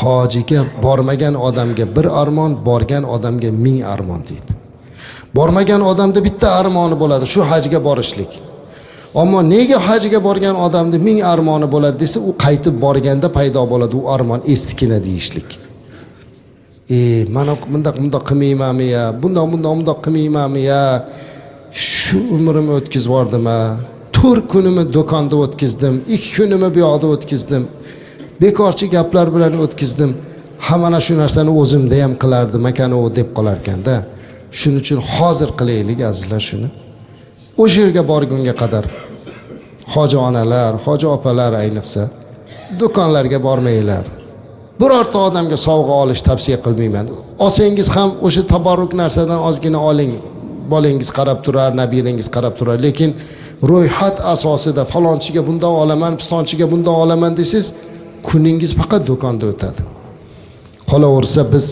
Hojiga bormagan odamga bir armon, borgan odamga 1000 armon deydi. Bormagan odamda bitta armoni bo'ladi, shu hajga borishlik. Ammo nega hajga borgan odamda 1000 armoni bo'ladi desa, u qaytib borganda paydo bo'ladi u armon eskina deyishlik. Mana bundoq qilmaymanmi ya? Bundoq qilmaymanmi ya? Shu umrimni o'tkazib yubordimmi? 4 kunimni do'konda o'tkazdim, 2 kunimni bu yoqda o'tkazdim. Bekorchi gaplar bilan o'tkazdim. Mana shu narsani o'zimda ham qilardim, ekan u deb qolar ekanda. Shuning uchun hozir qilaylik azizlar shuni. O'sha yerga borgunga qadar hoji onalar, hoji opalar ayniqsa do'konlarga bormanglar. Birorta odamga sovg'a olish tavsiya qilmayman. Olsangiz ham o'sha tabarruk narsadan ozgina oling. Bolangiz qarab turar, nabirangiz qarab turar, lekin ro'yxat asosida falonchiga bundoq olaman, pistonchiga bundoq olaman desiz, kuningiz faqat do'konda o'tadi. Qolaversa biz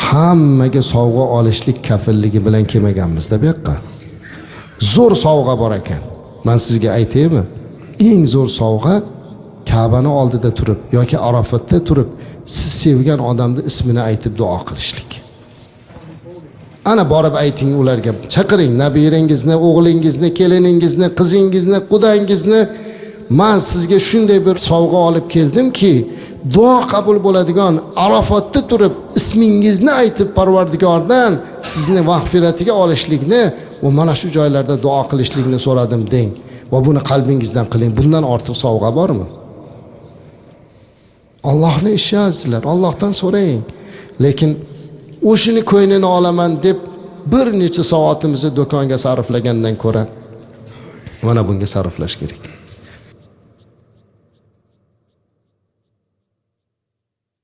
hammaga sovg'a olishlik kafilligi bilan kelmaganmiz-da bu yoqqa. Zo'r sovg'a bor ekan. Men sizga aytaymi? Eng zo'r sovg'a Ka'bani oldida turib yoki Arofatda turib siz sevgan odamning ismini aytib duo qilishlik. Ana borib ayting ularga, chaqiring nabirangizni, o'g'lingizni, keliningizni, qizingizni, qudangizni, men sizga shunday bir sovg'a olib keldimki, duo qabul bo'ladigan Arofatda turib ismingizni aytib Parvardigordan sizni mag'firatiga olishlikni va mana shu joylarda duo qilishlikni so'radim deng va buni qalbingizdan qiling. Bundan ortiq sovg'a bormi? Allohni ishi azizlar, Allohdan so'rang. Lekin o'shini ko'ynini olaman deb bir necha soatimizni do'konga sarflagandan ko'ra mana bunga sarflash kerak.